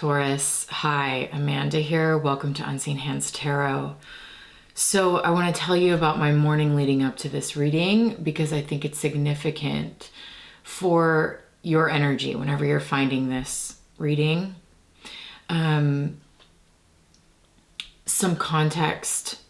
Taurus. Hi, Amanda here. Welcome to Unseen Hands Tarot. So I want to tell you about my morning leading up to this reading because I think it's significant for your energy whenever you're finding this reading. Some context.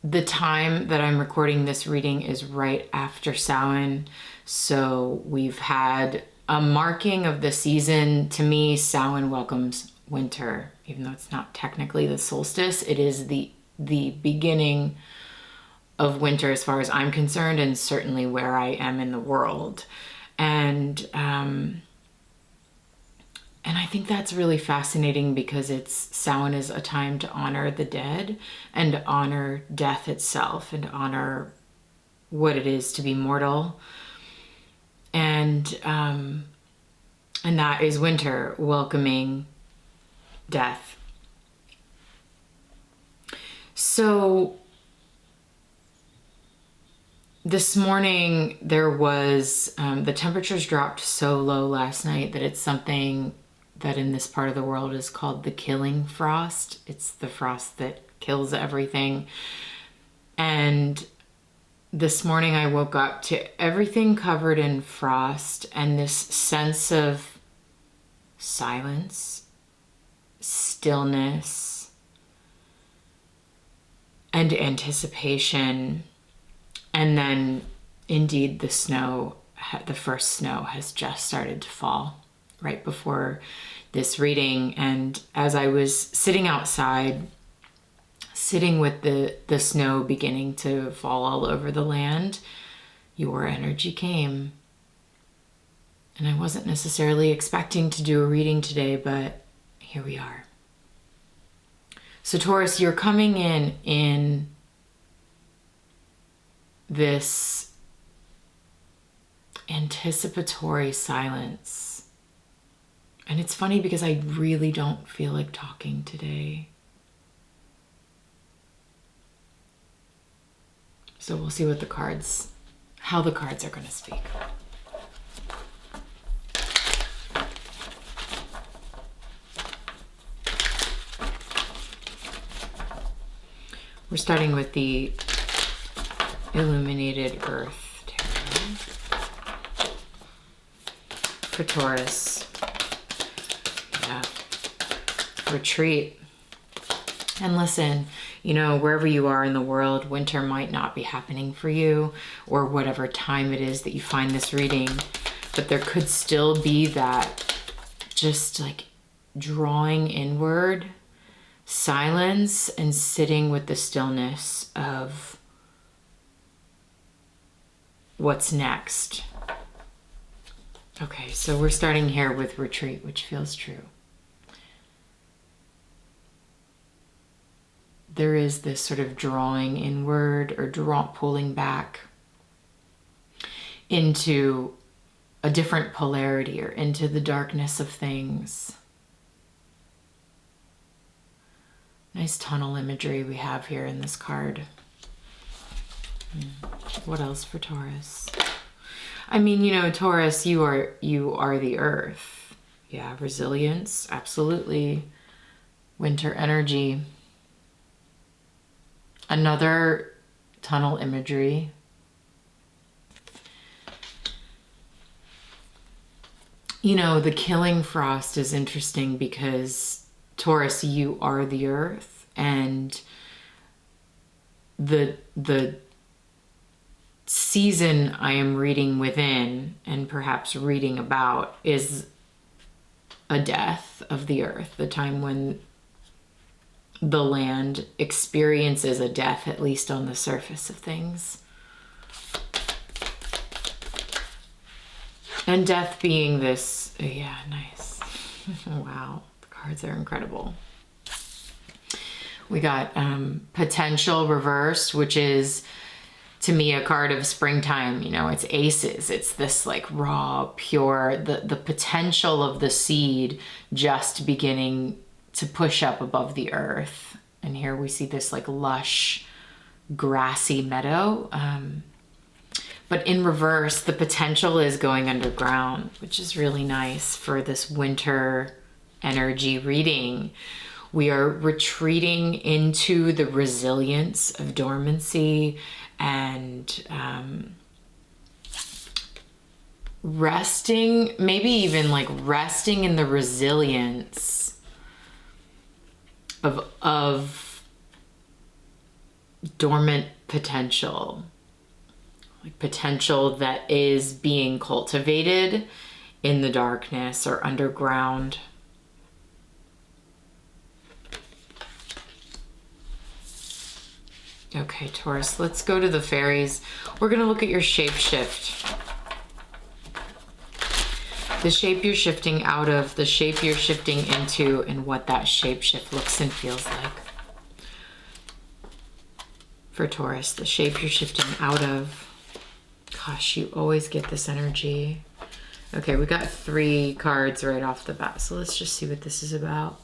The time that I'm recording this reading is right after Samhain. So we've had a marking of the season. To me, Samhain welcomes winter, even though it's not technically the solstice. It is the beginning of winter as far as I'm concerned, and certainly where I am in the world. And I think that's really fascinating because Samhain is a time to honor the dead and to honor death itself and to honor what it is to be mortal. And that is winter welcoming death. So this morning there was, the temperatures dropped so low last night that it's something that in this part of the world is called the killing frost. It's the frost that kills everything. And this morning I woke up to everything covered in frost and this sense of silence, stillness, and anticipation. And then indeed the first snow has just started to fall right before this reading. And as I was sitting outside, sitting with the snow beginning to fall all over the land, your energy came. And I wasn't necessarily expecting to do a reading today, but here we are. So Taurus, you're coming in this anticipatory silence. And it's funny because I really don't feel like talking today. So we'll see how the cards are going to speak. We're starting with the Illuminated Earth Tarot for Taurus. Yeah. Retreat. And listen, wherever you are in the world, winter might not be happening for you, or whatever time it is that you find this reading, but there could still be that just like drawing inward, silence, and sitting with the stillness of what's next. Okay, so we're starting here with retreat, which feels true. There is this sort of drawing inward or pulling back into a different polarity or into the darkness of things. Nice tunnel imagery we have here in this card. What else for Taurus? I mean, Taurus, you are the earth. Yeah, resilience, absolutely. Winter energy. Another tunnel imagery. The killing frost is interesting because Taurus, you are the earth, and the season I am reading within and perhaps reading about is a death of the earth, the time when the land experiences a death, at least on the surface of things. And death being this, yeah, nice. Wow, the cards are incredible. We got potential reversed, which is to me a card of springtime. It's aces. It's this like raw, pure, the potential of the seed just beginning to push up above the earth. And here we see this like lush, grassy meadow. But in reverse, the potential is going underground, which is really nice for this winter energy reading. We are retreating into the resilience of dormancy and resting, maybe even like resting in the resilience of dormant potential, like potential that is being cultivated in the darkness or underground. Okay, Taurus, let's go to the fairies. We're going to look at your shape shift. The shape you're shifting out of, the shape you're shifting into, and what that shape shift looks and feels like. For Taurus, the shape you're shifting out of. Gosh, you always get this energy. Okay, we got 3 cards right off the bat, so let's just see what this is about.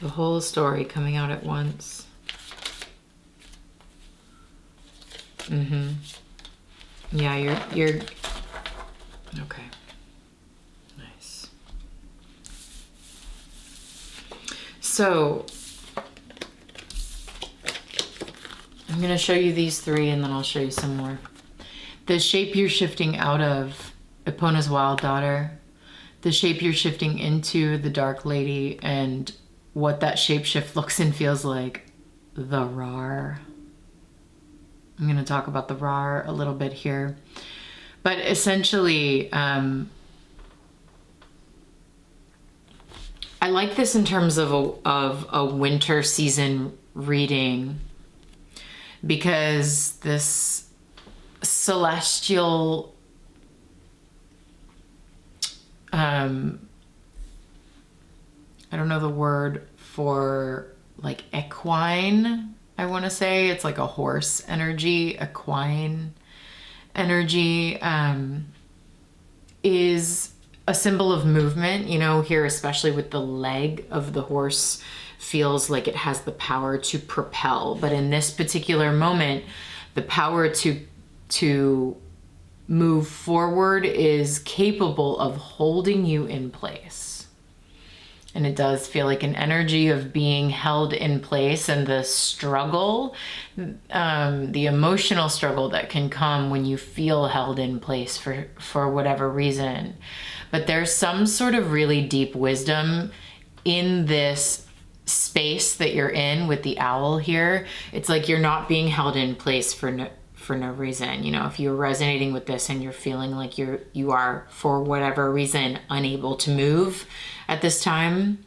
The whole story coming out at once. Yeah, you're okay. Nice. So I'm going to show you these 3 and then I'll show you some more. The shape you're shifting out of, Epona's wild daughter. The shape you're shifting into, the dark lady, and what that shapeshift looks and feels like, the Rar. I'm going to talk about the Rar a little bit here. But essentially, I like this in terms of a winter season reading, because this celestial I don't know the word for like equine, I want to say. It's like a horse energy, equine energy, is a symbol of movement, you know, here, especially with the leg of the horse, feels like it has the power to propel. But in this particular moment, the power to move forward is capable of holding you in place. And it does feel like an energy of being held in place, and the struggle, the emotional struggle that can come when you feel held in place for whatever reason. But there's some sort of really deep wisdom in this space that you're in with the owl here. It's like you're not being held in place for no reason. You know, if you're resonating with this and you're feeling like you are, for whatever reason, unable to move at this time,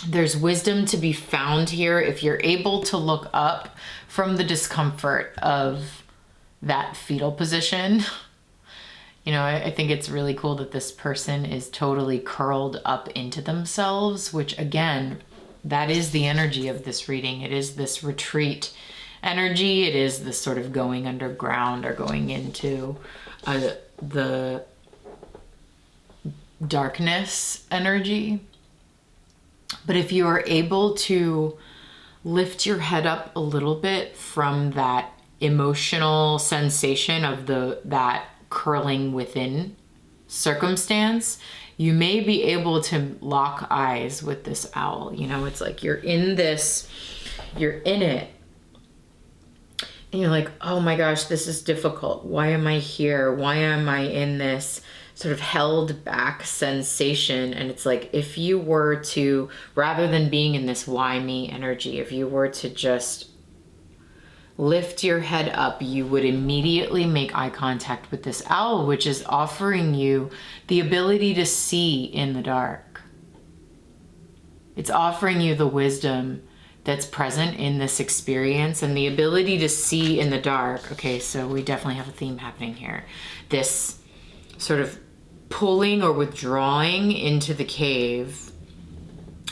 there's wisdom to be found here if you're able to look up from the discomfort of that fetal position. You know, I think it's really cool that this person is totally curled up into themselves, which again, that is the energy of this reading. It is this retreat energy. It is this sort of going underground or going into the darkness energy. But if you are able to lift your head up a little bit from that emotional sensation of that curling within circumstance, you may be able to lock eyes with this owl. You know, it's like you're in it, and you're like, oh my gosh, this is difficult. Why am I here? Why am I in this sort of held back sensation? And it's like, if you were to, rather than being in this why me energy, if you were to just lift your head up, you would immediately make eye contact with this owl, which is offering you the ability to see in the dark. It's offering you the wisdom that's present in this experience and the ability to see in the dark. Okay, so we definitely have a theme happening here. This sort of pulling or withdrawing into the cave.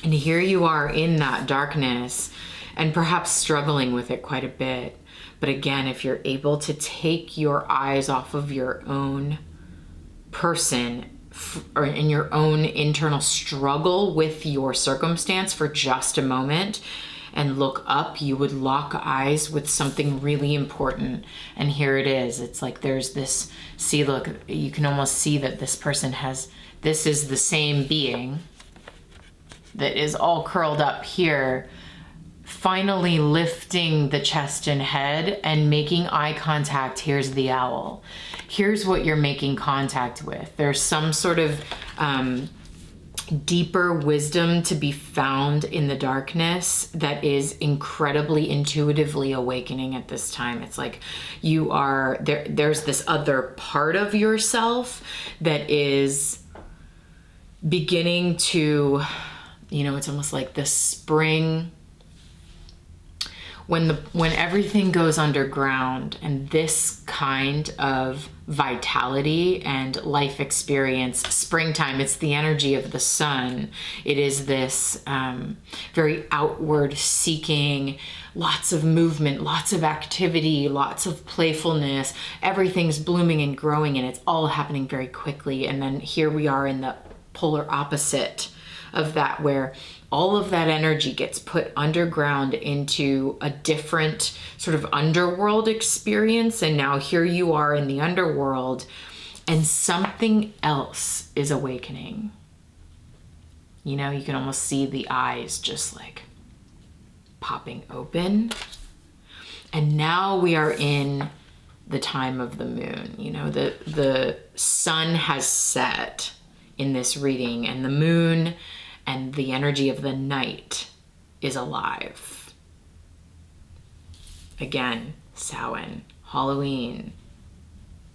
And here you are in that darkness and perhaps struggling with it quite a bit. But again, if you're able to take your eyes off of your own person or in your own internal struggle with your circumstance for just a moment and look up, you would lock eyes with something really important. And here it is. It's like there's this, see, look, you can almost see that this person has, this is the same being that is all curled up here, finally lifting the chest and head and making eye contact. Here's the owl. Here's what you're making contact with. There's some sort of deeper wisdom to be found in the darkness that is incredibly intuitively awakening at this time. It's like you are there, there's this other part of yourself that is beginning to, you know, it's almost like the spring when everything goes underground, and this kind of vitality and life experience, springtime, it's the energy of the sun. It is this very outward seeking, lots of movement, lots of activity, lots of playfulness. Everything's blooming and growing, and it's all happening very quickly. And then here we are in the polar opposite of that, where all of that energy gets put underground into a different sort of underworld experience. And now here you are in the underworld, and something else is awakening. You know, you can almost see the eyes just like popping open. And now we are in the time of the moon. You know, the sun has set in this reading, and the moon and the energy of the night is alive. Again, Samhain, Halloween,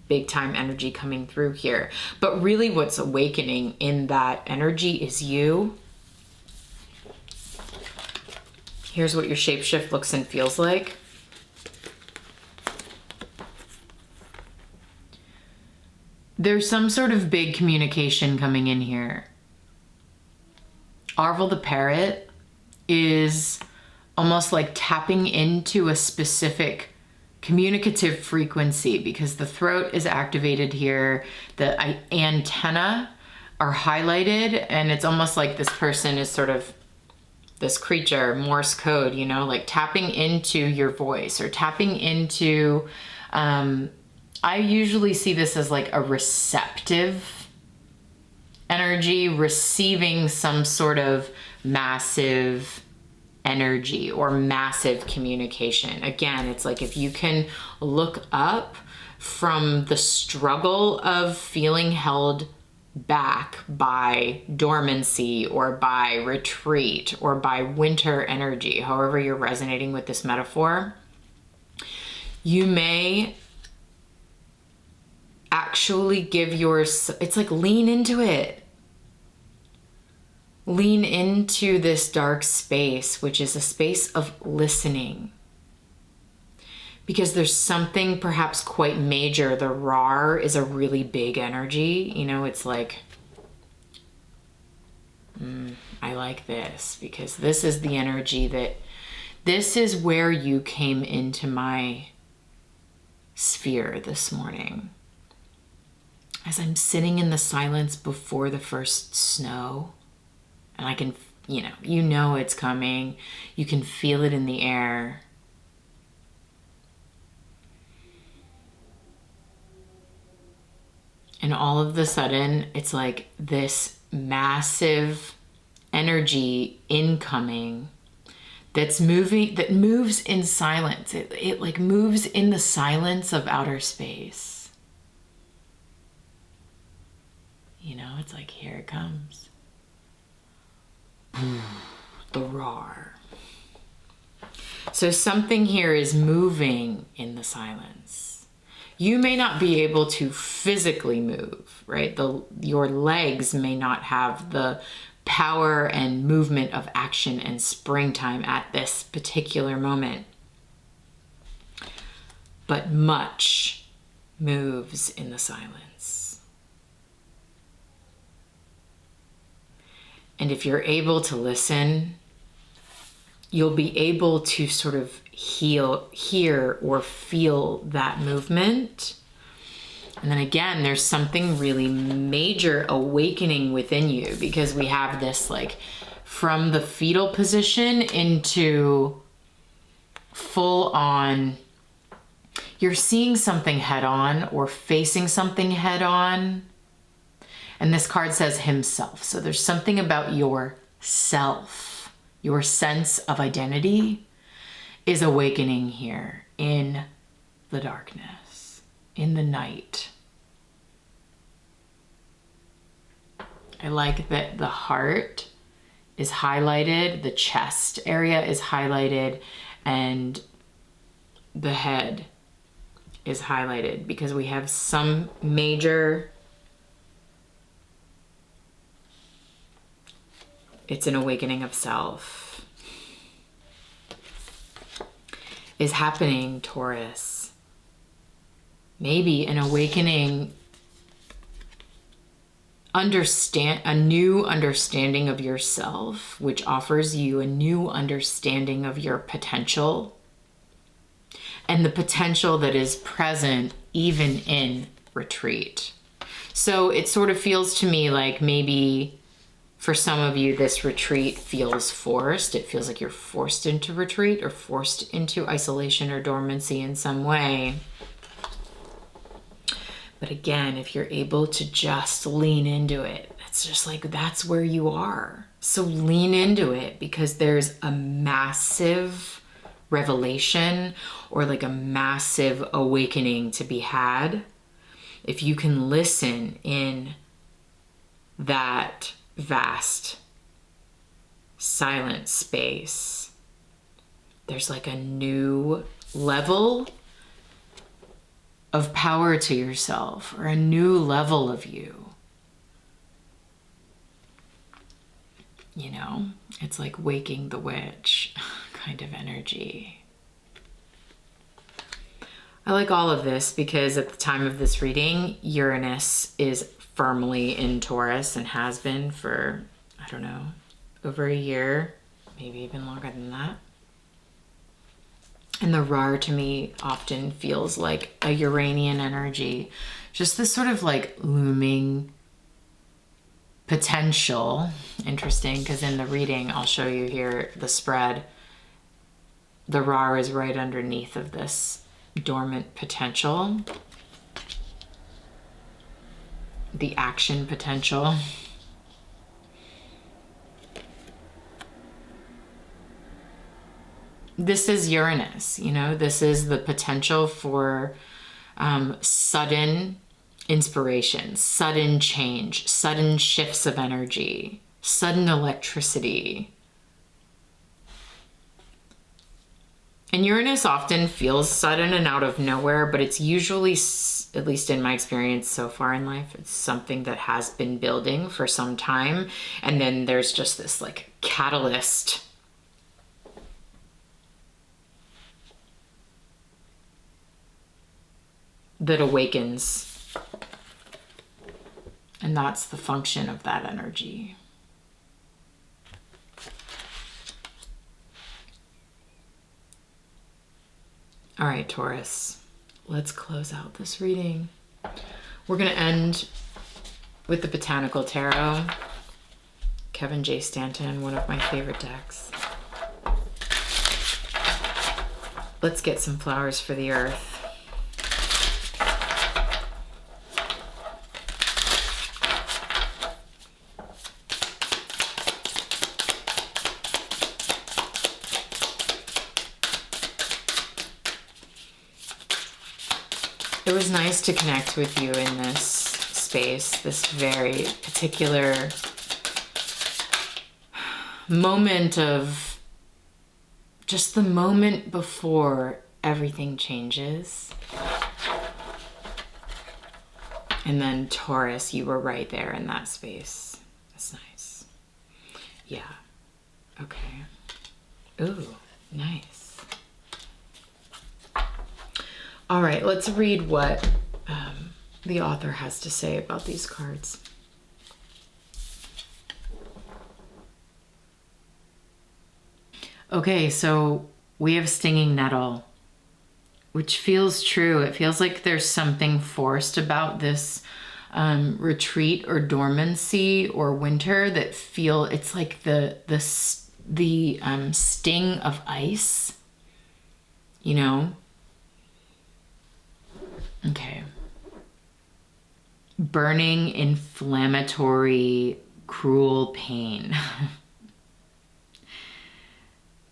big time energy coming through here. But really what's awakening in that energy is you. Here's what your shapeshift looks and feels like. There's some sort of big communication coming in here. Arvel the parrot is almost like tapping into a specific communicative frequency, because the throat is activated here, the antenna are highlighted, and it's almost like this person is sort of this creature, Morse code, you know, like tapping into your voice or tapping into, I usually see this as like a receptive energy, receiving some sort of massive energy or massive communication. Again, it's like if you can look up from the struggle of feeling held back by dormancy or by retreat or by winter energy, however you're resonating with this metaphor, you may actually give it's like lean into it. Lean into this dark space, which is a space of listening. Because there's something perhaps quite major. The RAR is a really big energy. You know, it's like, I like this, because this is the energy that, this is where you came into my sphere this morning. As I'm sitting in the silence before the first snow, and I can, you know it's coming. You can feel it in the air. And all of a sudden, it's like this massive energy incoming that's moving, that moves in silence. It like moves in the silence of outer space. You know, it's like, here it comes. The roar. So something here is moving in the silence. You may not be able to physically move, right? Your legs may not have the power and movement of action and springtime at this particular moment. But much moves in the silence. And if you're able to listen, you'll be able to sort of hear or feel that movement And then again, there's something really major awakening within you, because we have this like from the fetal position into full on, you're seeing something head on or facing something head on. And this card says himself. So there's something about yourself, your sense of identity is awakening here in the darkness, in the night. I like that the heart is highlighted, the chest area is highlighted, and the head is highlighted, because we have some major, it's an awakening of self is happening, Taurus. Maybe an awakening, a new understanding of yourself, which offers you a new understanding of your potential and the potential that is present even in retreat. So it sort of feels to me like maybe for some of you, this retreat feels forced. It feels like you're forced into retreat or forced into isolation or dormancy in some way. But again, if you're able to just lean into it, it's just like, that's where you are. So lean into it, because there's a massive revelation or like a massive awakening to be had. If you can listen in that vast, silent space, there's like a new level of power to yourself, or a new level of you. You know, it's like waking the witch kind of energy. I like all of this because at the time of this reading, Uranus is firmly in Taurus and has been for, I don't know, over a year, maybe even longer than that. And the Rar to me often feels like a Uranian energy, just this sort of like looming potential. Interesting, because in the reading, I'll show you here the spread, the Rar is right underneath of this dormant potential, the action potential. This is Uranus, you know, this is the potential for sudden inspiration, sudden change, sudden shifts of energy, sudden electricity. And Uranus often feels sudden and out of nowhere, but it's usually, at least in my experience so far in life, it's something that has been building for some time. And then there's just this like catalyst that awakens. And that's the function of that energy. All right, Taurus, let's close out this reading. We're going to end with the Botanical Tarot. Kevin J. Stanton, one of my favorite decks. Let's get some flowers for the earth. It was nice to connect with you in this space, this very particular moment of just the moment before everything changes. And then Taurus, you were right there in that space. That's nice. Yeah. Okay. Ooh, nice. All right, let's read what the author has to say about these cards. Okay, so we have Stinging Nettle, which feels true. It feels like there's something forced about this retreat or dormancy or winter that it's like the sting of ice, you know? Okay. Burning, inflammatory, cruel pain.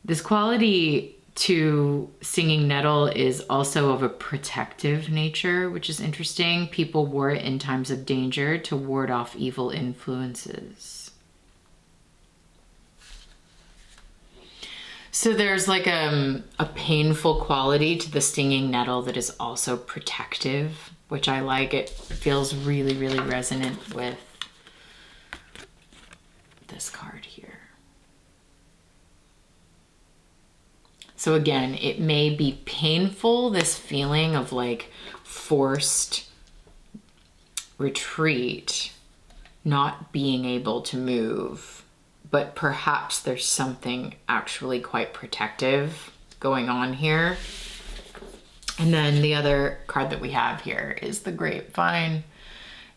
This quality to stinging nettle is also of a protective nature, which is interesting. People wore it in times of danger to ward off evil influences. So there's like a painful quality to the stinging nettle that is also protective, which I like. It feels really, really resonant with this card here. So again, it may be painful, this feeling of like forced retreat, not being able to move, but perhaps there's something actually quite protective going on here. And then the other card that we have here is the grapevine,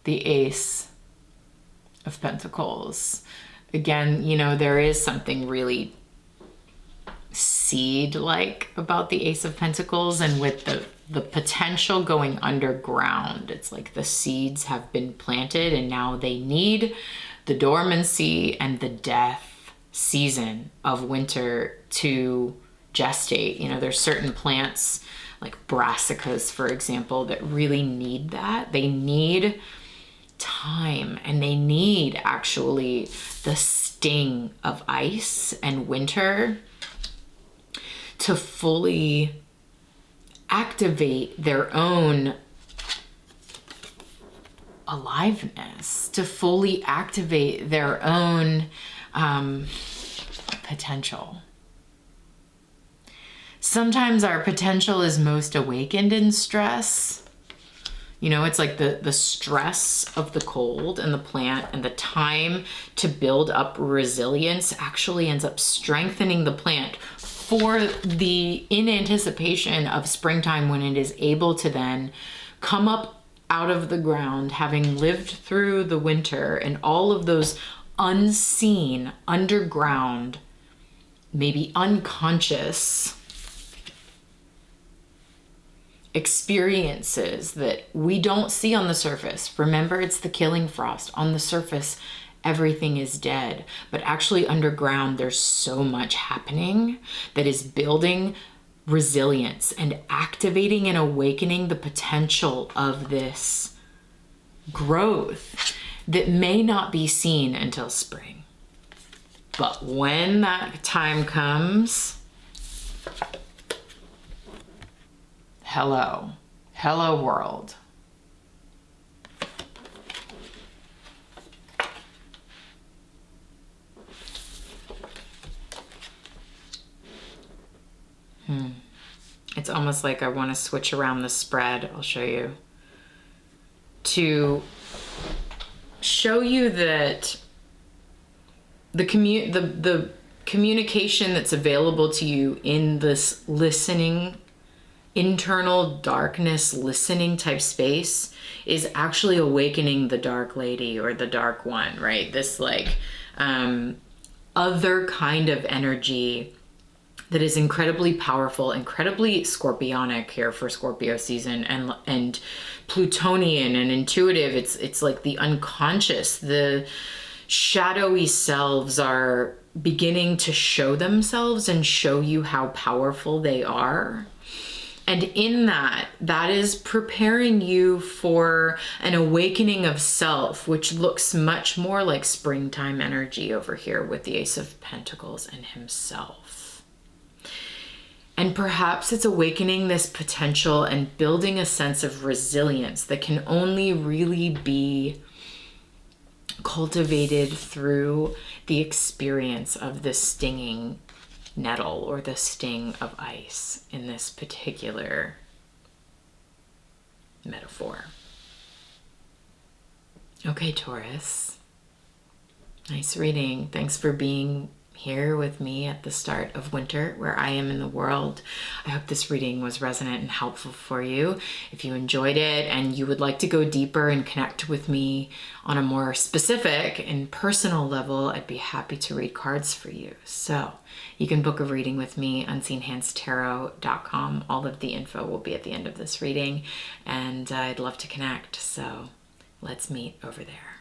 the Ace of Pentacles. Again, you know, there is something really seed-like about the Ace of Pentacles, and with the potential going underground, it's like the seeds have been planted and now they need the dormancy and the death season of winter to gestate. You know, there's certain plants like brassicas, for example, that really need that. They need time, and they need actually the sting of ice and winter to fully activate their own aliveness, to fully activate their own potential. Sometimes our potential is most awakened in stress. You know, it's like the stress of the cold and the plant and the time to build up resilience actually ends up strengthening the plant in anticipation of springtime, when it is able to then come up out of the ground, having lived through the winter and all of those unseen, underground, maybe unconscious experiences that we don't see on the surface. Remember, it's the killing frost. On the surface, everything is dead, but actually underground, there's so much happening that is building resilience and activating and awakening the potential of this growth that may not be seen until spring. But when that time comes, hello world. It's almost like I want to switch around the spread. I'll show you. To show you that the communication that's available to you in this listening, internal darkness, listening type space is actually awakening the dark lady or the dark one, right? This like other kind of energy that is incredibly powerful, incredibly scorpionic here for Scorpio season, and Plutonian and intuitive. It's like the unconscious, the shadowy selves are beginning to show themselves and show you how powerful they are. And in that is preparing you for an awakening of self, which looks much more like springtime energy over here with the Ace of Pentacles and himself. And perhaps it's awakening this potential and building a sense of resilience that can only really be cultivated through the experience of the stinging nettle or the sting of ice in this particular metaphor. Okay, Taurus. Nice reading. Thanks for being here with me at the start of winter, where I am in the world. I hope this reading was resonant and helpful for you. If you enjoyed it and you would like to go deeper and connect with me on a more specific and personal level, I'd be happy to read cards for you. So you can book a reading with me, unseenhandstarot.com. All of the info will be at the end of this reading, and I'd love to connect. So let's meet over there.